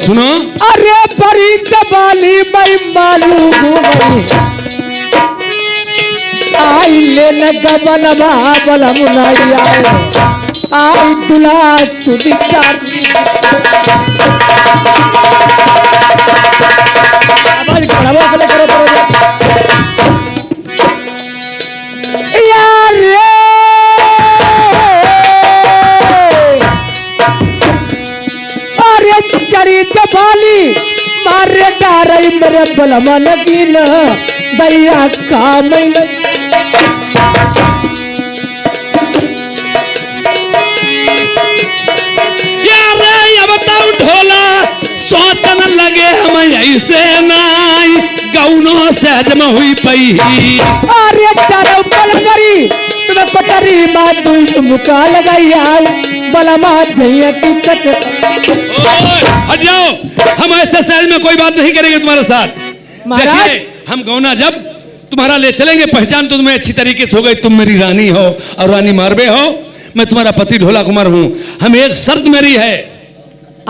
सुनो। अरे परी जबाली मई मालू घूमई आई ले न गबल बाबल मुनाई आई दुला सुदी चारी आवाज बढ़ाओ करो यार अरे चरी जबाली मारे डारई मेरे बलमन की न दैया काम बताओ ढोला सोतन लगे हम ऐसे नाई गौनो सहज में हुई पई। अरे डरो पलगरी तुम्हें पटरी माँ तू मुका लगाई आई बलमा जइया की कट। हट जाओ, हम ऐसे सहज में कोई बात नहीं करेंगे तुम्हारे साथ। देखिए हम गौना जब तुम्हारा ले चलेंगे पहचान तो तुम्हें अच्छी तरीके से हो गई। तुम मेरी रानी हो और रानी मारबे हो, मैं तुम्हारा पति ढोला कुमार हूँ। हम एक शर्त मेरी है।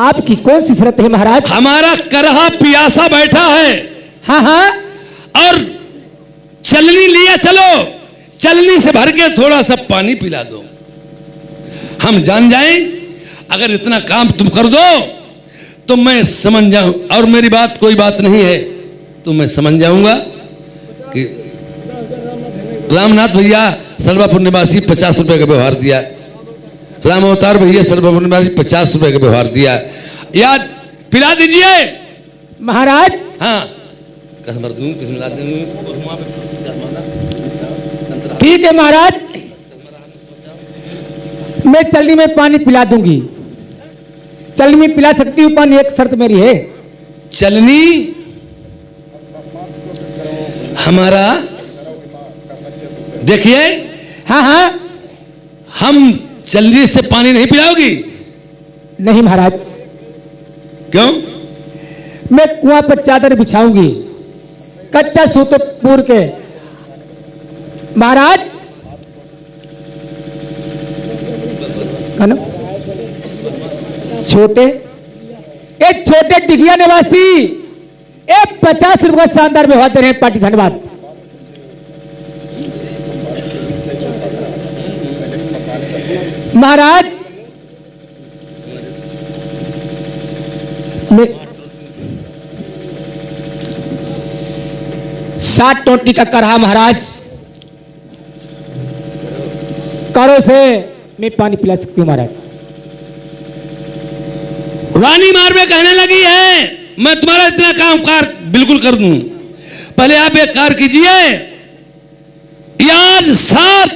आपकी कौन सी शर्त है महाराज? हमारा करहा पियासा बैठा है। हाँ हाँ। और चलनी लिए चलो, चलनी से भर के थोड़ा सा पानी पिला दो। हम जान जाएं अगर इतना काम तुम कर दो तो मैं समझ जाऊं, और मेरी बात कोई बात नहीं है तो मैं समझ जाऊंगा कि रामनाथ भैया सर्वापुर निवासी 50 रुपए का व्यवहार दिया, राम अवतार भैया सर्वापुर निवासी 50 रुपए का व्यवहार दिया। याद पिला दीजिए महाराज। हाँ ठीक है महाराज, मैं चलनी में पानी पिला दूंगी। चलनी में पिला सकती हूँ पानी, एक शर्त मेरी है। चलनी हमारा देखिए। हाँ हाँ। हम चलनी से पानी नहीं पिलाओगी? नहीं महाराज। क्यों? मैं कुआं पर चादर बिछाऊंगी कच्चा सूत पूर के। महाराज छोटे एक छोटे टिकिया निवासी एक 50 रुपए का शानदार व्यवहार दे रहे हैं। पार्टी धन्यवाद। महाराज मैं 60 टोटी का करहा महाराज, करो से मैं पानी पिला सकती हूँ महाराज। रानी मारवे कहने लगी है मैं तुम्हारा इतना काम कार बिल्कुल कर दूं। पहले आप एक कार कीजिए, आज 7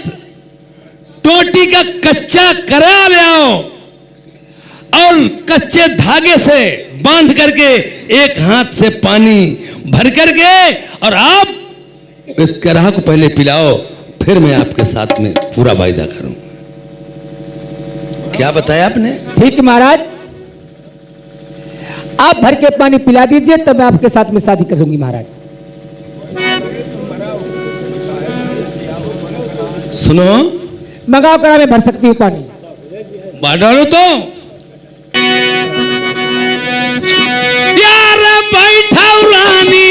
टोटी का कच्चा करा ले आओ और कच्चे धागे से बांध करके एक हाथ से पानी भर करके और आप इस करहा को पहले पिलाओ, फिर मैं आपके साथ में पूरा वायदा करूंगा। क्या बताया आपने? ठीक है महाराज, आप भर के पानी पिला दीजिए तब मैं आपके साथ में शादी करूंगी महाराज। सुनो, मंगाओ करा, मैं भर सकती हूँ पानी। डालो तो यार बैठा रानी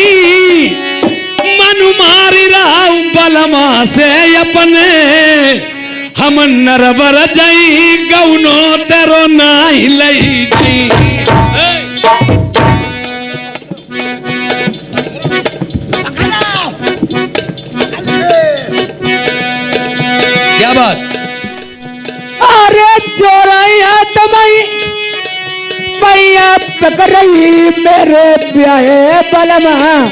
मन मारी रहा बलमा से अपने हम नरबर जाई गौनो तेरो नाही लई जी। क्या बात? अरे चोराइया तमई पैया पकड़ई मेरे ब्याहे बलमा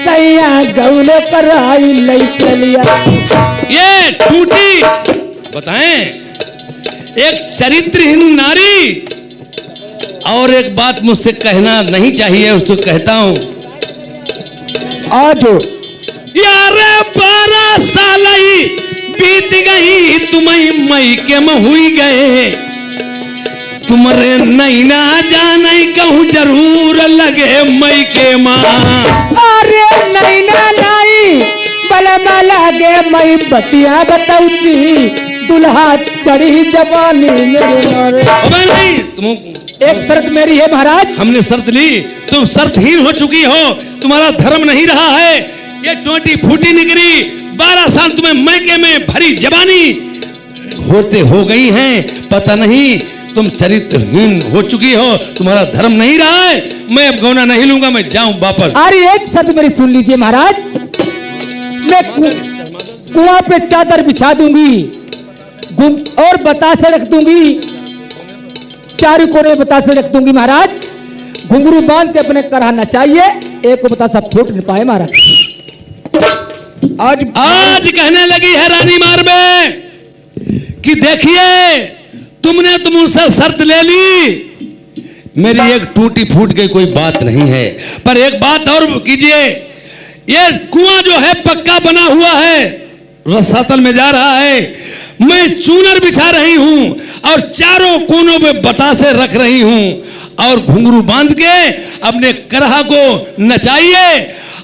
सैया गौने पर आई लई चलिया। ये टूटी बताएं, एक चरित्रहीन नारी। और एक बात मुझसे कहना नहीं चाहिए, उसको कहता हूं। आज यार 12 साल ही बीत गई तुम्हें मई के में हुई गए, तुम्हारे नहीं ना जाने कहूँ जरूर लगे मई के माँ। अरे नहीं ना नहीं बलमा लागे मई बतिया बताऊती दुल्हा चढ़ी जवानी मेरे मारे। नहीं तुम एक शर्त मेरी है महाराज। हमने शर्त ली, तुम शर्तहीन हो चुकी हो, तुम्हारा धर्म नहीं रहा है। ये टोटी फूटी निकली, 12 साल तुम्हें मैके में भरी जवानी होते हो गई हैं, पता नहीं तुम चरित्रहीन हो चुकी हो, तुम्हारा धर्म नहीं रहा है। मैं अब गौना नहीं लूंगा, मैं जाऊं वापस। अरे एक शर्त मेरी सुन लीजिए महाराज, मैं कुआं पे चादर बिछा दूंगी और बतासे रख दूंगी, चारों कोने बतासे रख दूंगी महाराज। घुंघरू बांध के अपने कराना चाहिए, एक को बतासा फूट नहीं पाए महाराज। आज कहने लगी है रानी मारबे कि देखिए तुमने तो मुझसे शर्त ले ली, मेरी एक टूटी फूट गई कोई बात नहीं है, पर एक बात और कीजिए, ये कुआं जो है पक्का बना हुआ है, रसातल में जा रहा है, मैं चूनर बिछा रही हूं और चारों कोनों पे बतासे रख रही हूं और घुंघरू बांध के अपने करहा को नचाइए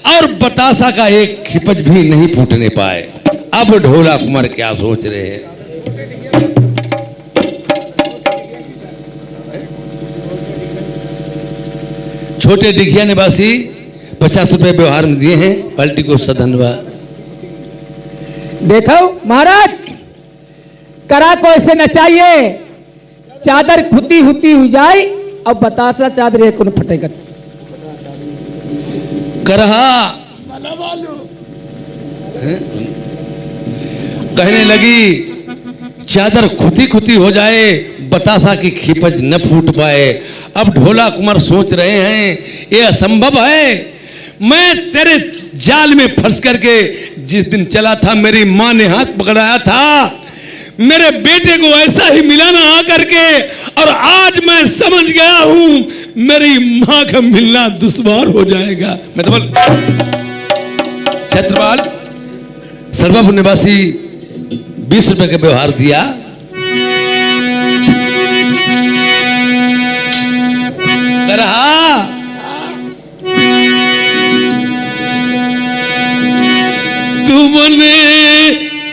और बतासा का एक खिपज भी नहीं फूटने पाए। अब ढोला कुमार क्या सोच रहे हैं? छोटे डिघिया निवासी 50 रुपए व्यवहार में दिए हैं, पलटी को सधन्यवाद। देखो महाराज, करा को ऐसे नचाइए, चादर खुदी हुती हुई जाए और बतासा चादर एक फटेगा। करहा कहने लगी चादर खुदी खुदी हो जाए, बतासा की खिपज न फूट पाए। अब ढोला कुमार सोच रहे हैं ये असंभव है, मैं तेरे जाल में फंस करके जिस दिन चला था, मेरी माँ ने हाथ पकड़ाया था, मेरे बेटे को ऐसा ही मिलाना आकर के, और आज मैं समझ गया हूं मेरी मां का मिलना दुश्वार हो जाएगा। मैं तो बोल छत्रपाल सर्वपुर निवासी 20 रुपए का व्यवहार दिया। करहा तुमने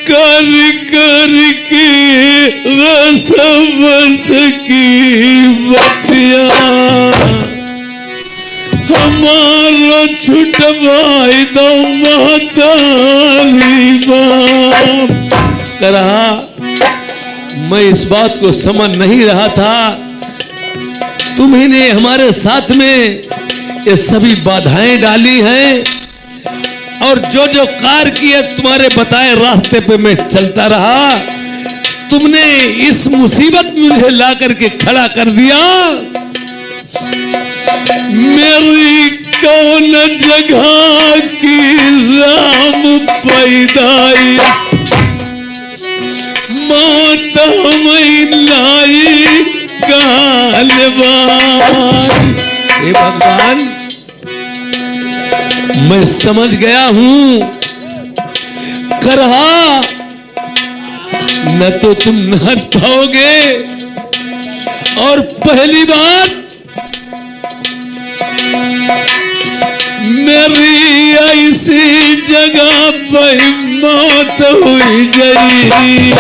कर कर के रस बस की बतिया हमारा छुटवाई दो महतारी बाप। करहा मैं इस बात को समझ नहीं रहा था, तुम्ही ने हमारे साथ में ये सभी बाधाएं डाली हैं और जो जो कार्य किए तुम्हारे बताए रास्ते पे मैं चलता रहा, तुमने इस मुसीबत में मुझे ला करके खड़ा कर दिया। मेरी कौन जगह की राम पैदाई माता में लाई हे भगवान, मैं समझ गया हूं, करहा न तो तुम नहात पाओगे, और पहली बात मेरी ऐसी जगह पर मौत हुई गई,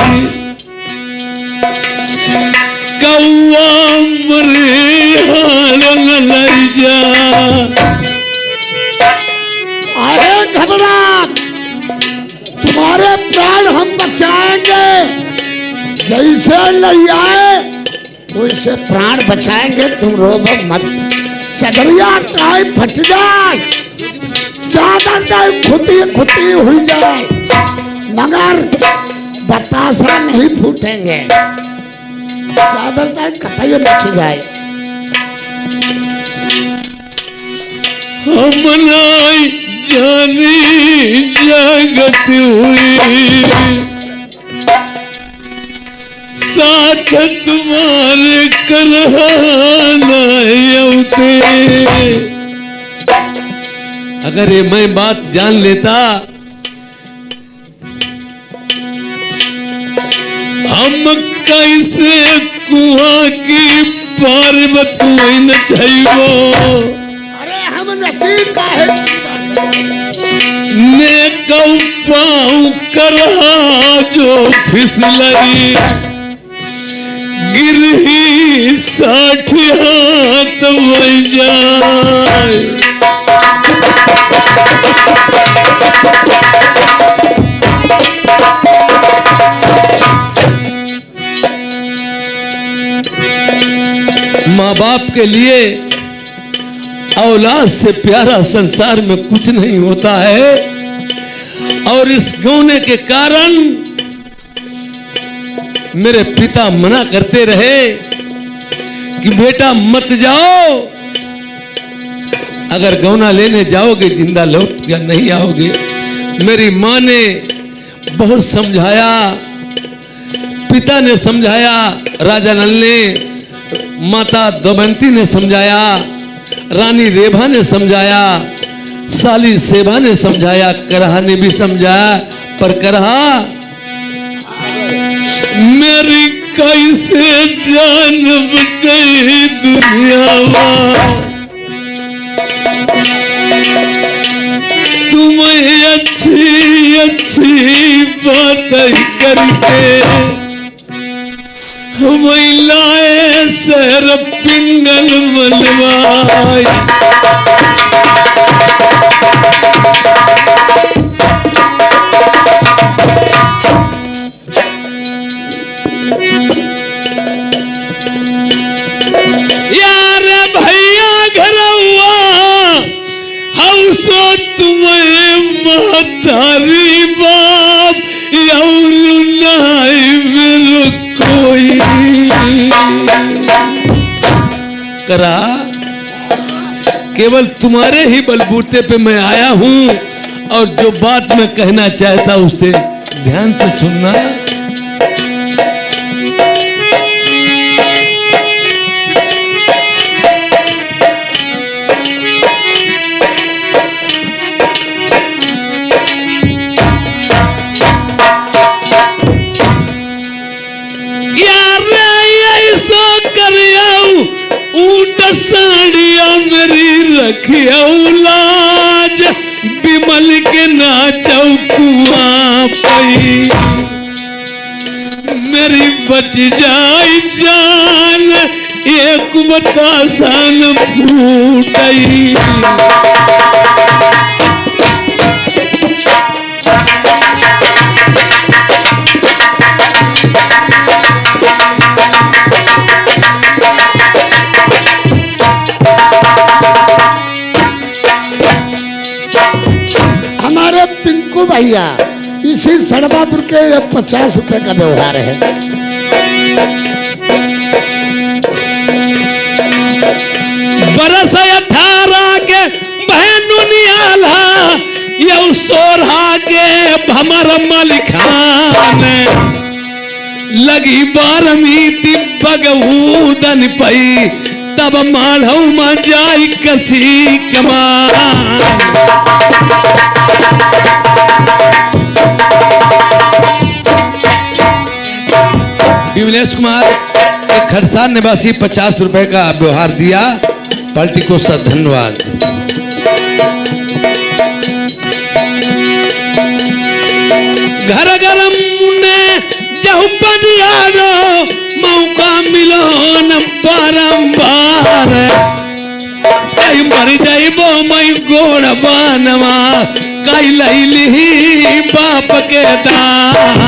कौआ मरे हाल लई जा। अरे घबरा, तुम्हारे प्राण हम बचाएंगे, जैसे नहीं आए वैसे प्राण बचाएंगे, तुम रोबो मत। सदरिया चाहे फट जाए, चादर चाहे खुदी खुदी हुई जाए, मगर बतासा नहीं फूटेंगे, चादर चाहे कतई बच जाए। हमलाई जानी जगत हुई, साथ तुम्हारे करहाना यौते। अगर ये मैं बात जान लेता, हम कैसे कुआं की पार्वती न चाहिए। हम नचीता है ने कौ पाऊं करहा जो फिसलई, गिरही 60 हाथ बन जाए। माँ बाप के लिए औलाद से प्यारा संसार में कुछ नहीं होता है। और इस गौने के कारण मेरे पिता मना करते रहे कि बेटा मत जाओ, अगर गौना लेने जाओगे जिंदा लौट या नहीं आओगे। मेरी माँ ने बहुत समझाया, पिता ने समझाया, राजा नल ने, माता दमयंती ने समझाया, रानी रेभा ने समझाया, साली सेवा ने समझाया, करहा ने भी समझाया। पर करहा मेरी कैसे जान बचाई दुनिया, तुम्हें अच्छी अच्छी बातें करके महिलाएं सर पिंगल मलवाई। यार भैया घर हुआ हौसो तुम्हें महतारी बाप और नहीं मेरे कोई। करा केवल तुम्हारे ही बलबूते पे मैं आया हूं, और जो बात मैं कहना चाहता उसे ध्यान से सुनना। साड़िया मेरी रखिया लाज, बिमल के नाचौ कुआं पई, मेरी बच जाई जान एक बतासान फूटई। पिंकू भैया इसी सड़वापुर के 50 रुपए का व्यवहार है। बरस 18 के बहनु नियाला यौ सोरहा के भमर मलिखान, लगी 12वीं बगहूदन पई तब मालहू में जाई कसी कमान। विमलेश कुमार एक खरसान निवासी 50 रुपए का व्यवहार दिया, पार्टी को सत धन्यवाद। घर गरम ने जहु पदियारो मौका मिलो न बारंबार, मर जाइबो मई गोड़ बानवा कई लैली बाप के दान।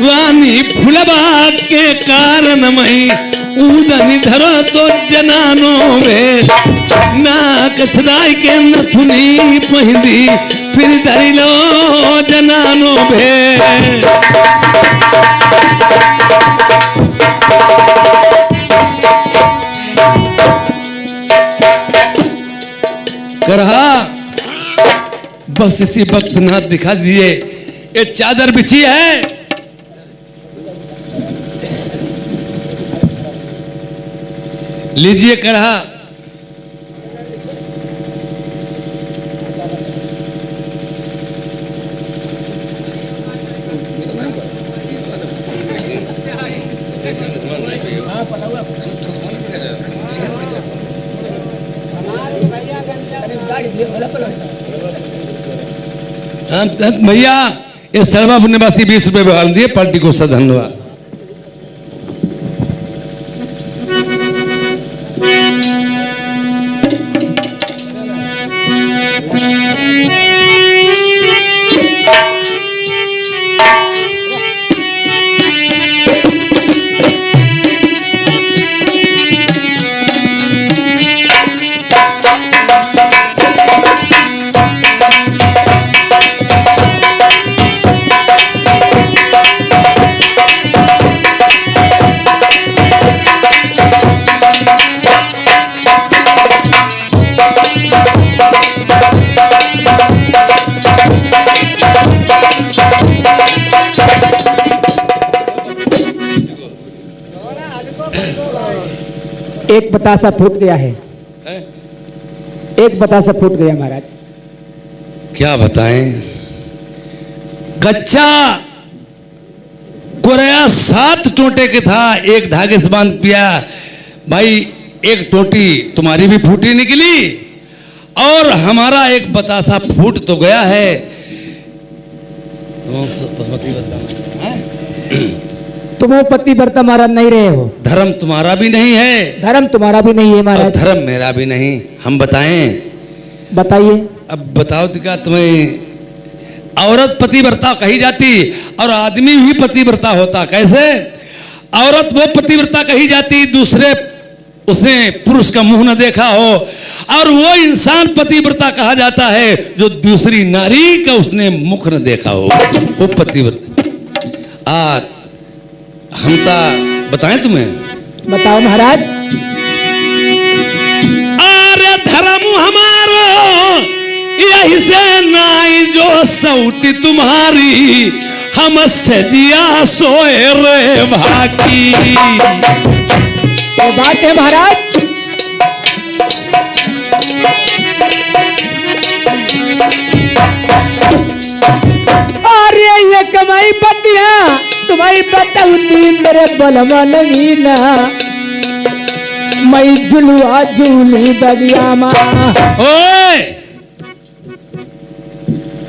रानी फुलबा के कारण मई उदन धरो तो जनानो वे, नाक सदाई के नथुनी पहिंदी फिर धरी लो जनानो भे। करहा बस इसी वक्त ना दिखा दिए, ये चादर बिछी है, लीजिए करहा। भैया ये सरवापुर निवासी 20 रुपए व्यवहार दिए, पार्टी को सर धन्यवाद। एक बतासा फूट गया है, एक बतासा फूट गया महाराज। क्या बताएं, कच्चा कुरया 7 टोटे के था, एक धागे से बांध पिया भाई। एक टोटी तुम्हारी भी फूटी निकली और हमारा एक बतासा फूट तो गया है। तुम पति व्रता महाराज नहीं रहे हो, धर्म तुम्हारा भी नहीं है, धर्म तुम्हारा भी नहीं है और महाराज। धर्म मेरा भी नहीं। हम बताएं, बताइए। अब बताओ तो क्या तुम्हें औरत पतिव्रता कही जाती और आदमी भी पतिव्रता होता? कैसे? औरत वो पतिव्रता कही जाती दूसरे उसने पुरुष का मुंह न देखा हो, और वो इंसान पतिव्रता कहा जाता है जो दूसरी नारी का उसने मुख न देखा हो, वो पतिव्रता। हम बताएं तुम्हें? बताओ महाराज। अरे धर्म हमारो यही से नाई जो सौती तुम्हारी, हम सजिया सोए रे भाकी। वो बात है महाराज। अरे ये कमाई पतिया तुम्हारी बताऊती मेरे बलमा नहीं ना, मैं झुलुआ झूली बगिया माँ। ओए,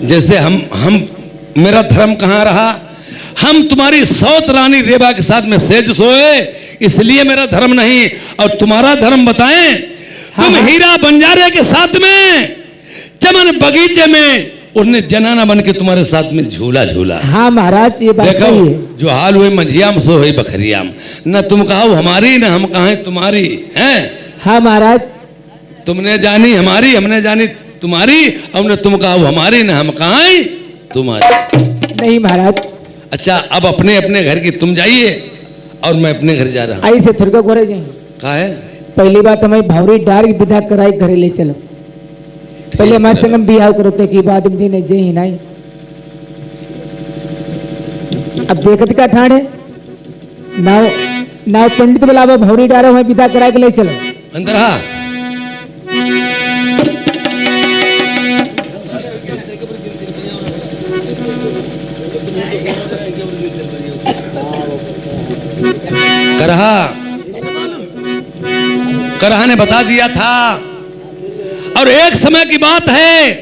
जैसे हम मेरा धर्म कहाँ रहा? हम तुम्हारी सौत रानी रेबा के साथ में सेज सोए, इसलिए मेरा धर्म नहीं। और तुम्हारा धर्म बताएं? तुम हीरा बंजारे के साथ में चमन बगीचे में उसने जनाना बन के तुम्हारे साथ में झूला झूला। हाँ महाराज, ये बात देखो सही है। जो हाल हुए मंझियाम सो हुई बखरियाम, न तुम कहो हमारी न हम कहें तुम्हारी हैं। हाँ महाराज। तुमने जानी हमारी, हमने जानी तुम्हारी, और न तुम कहो हमारी न हम कहें तुम्हारी। नहीं महाराज। अच्छा, अब अपने अपने घर की तुम जाइए और मैं अपने घर जा रहा हूँ। आई से थोड़ा घरे जाए। कहा है? पहली बात हमें भावरी डार विदा कराई घरे ले चलो। पहले हमारे संग बिहाव करोते की बाद जी ने जे ही नहीं। अब देखत का ठाण है नाव पंडित बुलावा भौरी डारो है विदा करा के ले चलो अंदर। हाँ, करहा ने बता दिया था। और एक समय की बात है,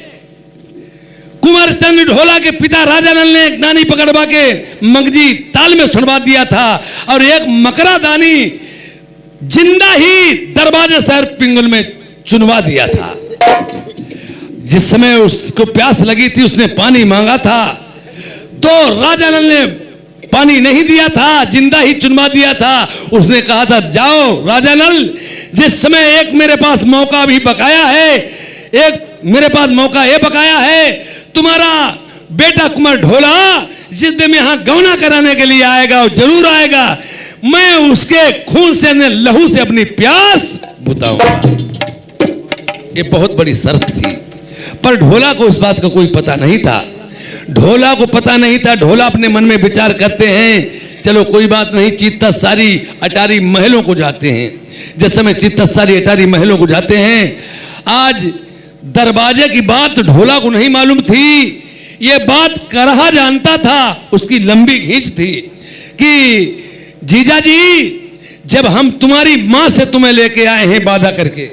कुंवर चंद ढोला के पिता राजा नल ने एक दानी पकड़वा के मगजी ताल में छुड़वा दिया था, और एक मकरा दानी जिंदा ही दरवाजे शहर पिंगल में चुनवा दिया था। जिस समय उसको प्यास लगी थी, उसने पानी मांगा था, तो राजा नल ने पानी नहीं दिया था, जिंदा ही चुनवा दिया था। उसने कहा था, जाओ राजा नल, जिस समय एक मेरे पास मौका भी बकाया है, एक मेरे पास मौका ये बकाया है, तुम्हारा बेटा कुंवर ढोला जिस दिन यहाँ गौना कराने के लिए आएगा, और जरूर आएगा, मैं उसके खून से न लहू से अपनी प्यास बुझाऊंगा। ये बहुत बड़ी शर्त थी, पर ढोला को इस बात का कोई पता नहीं था। ढोला को पता नहीं था। ढोला अपने मन में विचार करते हैं, चलो कोई बात नहीं, चित्ता सारी अटारी महलों को जाते हैं। जिस समय चित्ता सारी अटारी महलों को जाते हैं, आज दरवाजे की बात ढोला को नहीं मालूम थी, ये बात करहा जानता था। उसकी लंबी खींच थी कि जीजा जी, जब हम तुम्हारी मां से तुम्हें लेके आए हैं वादा करके,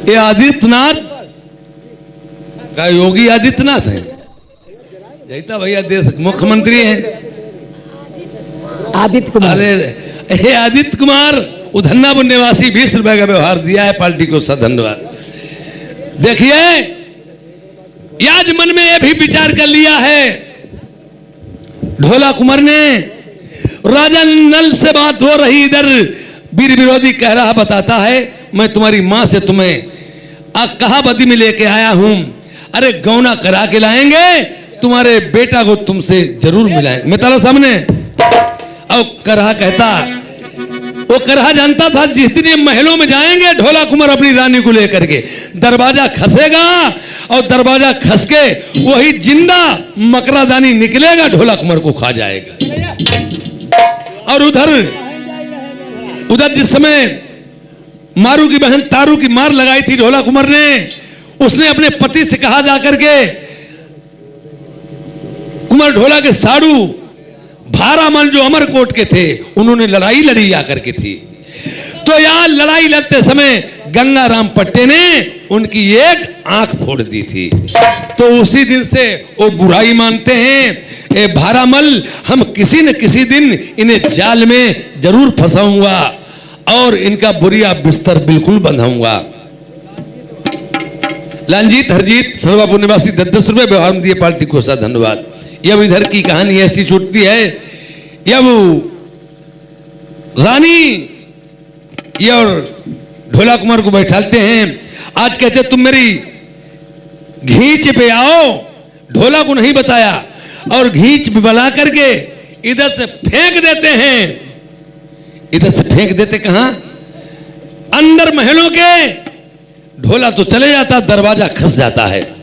ये आदित्यनाथ का योगी आदित्यनाथ है, जयता भैया देश मुख्यमंत्री हैं। आदित्य कुमार। अरे हे आदित्य कुमार, उधन्नापुर निवासी 20 रुपए का व्यवहार दिया है, पार्टी को सा धन्यवाद। देखिए, आज मन में यह भी विचार कर लिया है ढोला कुमार ने, राजा नल से बात हो रही, इधर वीर विरोधी कह रहा बताता है मैं तुम्हारी मां से तुम्हें कहा बदी में लेके आया हूं, अरे गौना करा के लाएंगे, तुम्हारे बेटा को तुमसे जरूर मिलाएंगे मितालो सामने। और करहा कहता, वो करहा जानता था जिस दिन ये महलों में जाएंगे ढोला कुमार अपनी रानी को लेकर के, दरवाजा खसेगा और दरवाजा खस के वही जिंदा मकरादानी निकलेगा, ढोला कुमार को खा जाएगा। और उधर जिस समय मारू की बहन तारू की मार लगाई थी ढोला कुमार ने, उसने अपने पति से कहा जाकर के, कुमार ढोला के साड़ू भारामल जो अमरकोट के थे, उन्होंने लड़ाई लड़ी आकर के थी। तो यार लड़ाई लड़ते समय गंगाराम पट्टे ने उनकी एक आंख फोड़ दी थी। तो उसी दिन से वो बुराई मानते हैं, ए भारामल, हम किसी न किसी दिन इन्हें जाल में जरूर फंसाऊंगा और इनका बुरिया बिस्तर बिल्कुल बंधाऊंगा। लालजीत हरजीत सर्वापुर निवासी 10-10 रुपए व्यवहार में दिए, पार्टी को सा धन्यवाद। जब इधर की कहानी ऐसी छूटती है, जब रानी ये और ढोला कुमार को बैठाते हैं, आज कहते तुम मेरी घींच पे आओ, ढोला को नहीं बताया और घींच पे बना करके इधर से फेंक देते हैं। इधर से फेंक देते कहां? अंदर महलों के। ढोला तो चले जाता, दरवाजा खस जाता है।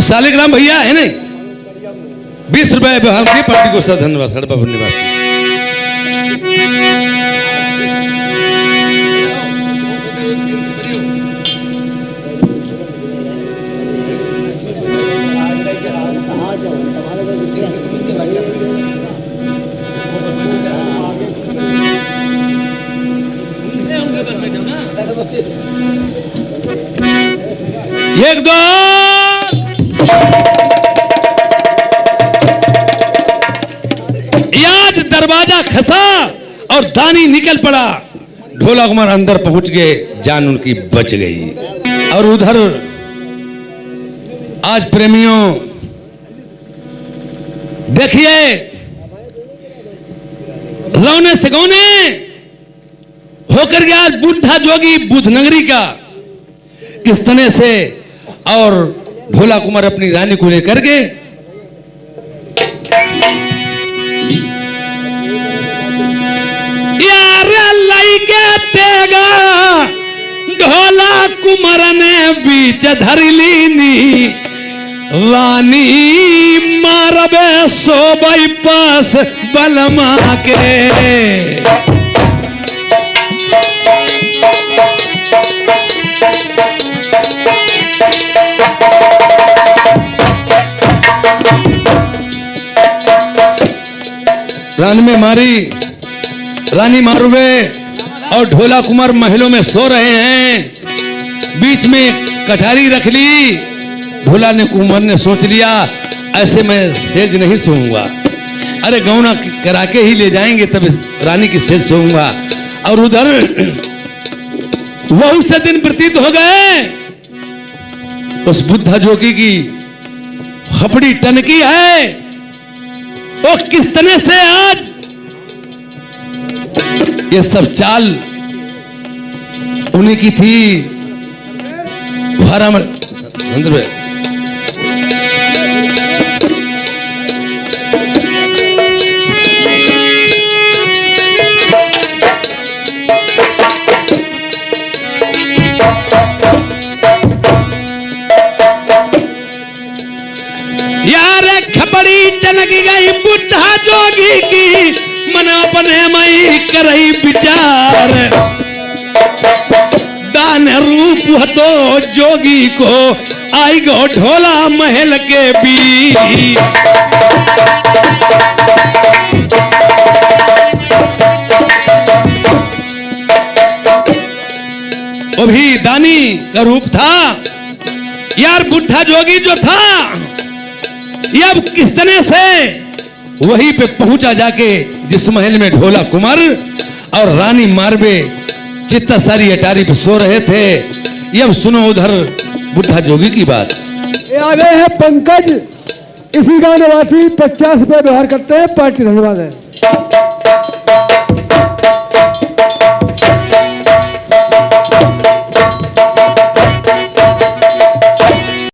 शालिग्राम भैया है नहीं, 20 रुपए व्यवहार की, पार्टी को सा धन्यवाद। सड़पापुर निवासी एक दो याद दरवाजा खसा और दानी निकल पड़ा। ढोला कुमार अंदर पहुंच गए, जान उनकी बच गई। और उधर आज प्रेमियों देखिए, रौने सगौने होकर गया बुद्धा जोगी बुध नगरी का किस तरह से, और ढोला कुमार अपनी रानी को लेकर के यार लइके तेगा ढोला कुमार ने बीच धरलीनी, रानी मारबे सोबई पास बलमा के। रानी में मारी, रानी मारुवे और ढोला कुमार महलों में सो रहे हैं। बीच में कटारी रख ली। ढोला ने कुमार ने सोच लिया ऐसे मैं सेज नहीं सोऊंगा, अरे गौना करा के ही ले जाएंगे तब रानी की सेज सोऊंगा। और उधर बहुत से दिन व्यतीत हो गए। उस बुद्धा जोगी की खपड़ी टनकी है, वो किस तरह से आज ये सब चाल उन्हीं की थी। टनक गई बुढ़ा जोगी की, मन अपने मई करई विचार। दान रूप तो जोगी को आई गो ढोला महल के बीच। वो भी दानी का रूप था यार। बुढ़ा जोगी जो था ये अब किस तरह से वहीं पे पहुंचा जाके जिस महल में ढोला कुमार और रानी मारबे चित्ता सारी अटारी पे सो रहे थे। ये अब सुनो उधर बुढ़ा जोगी की बात। ये आ गए हैं पंकज, इसी गांव निवासी 50 रुपए व्यवहार करते हैं। पार्टी धन्यवाद है।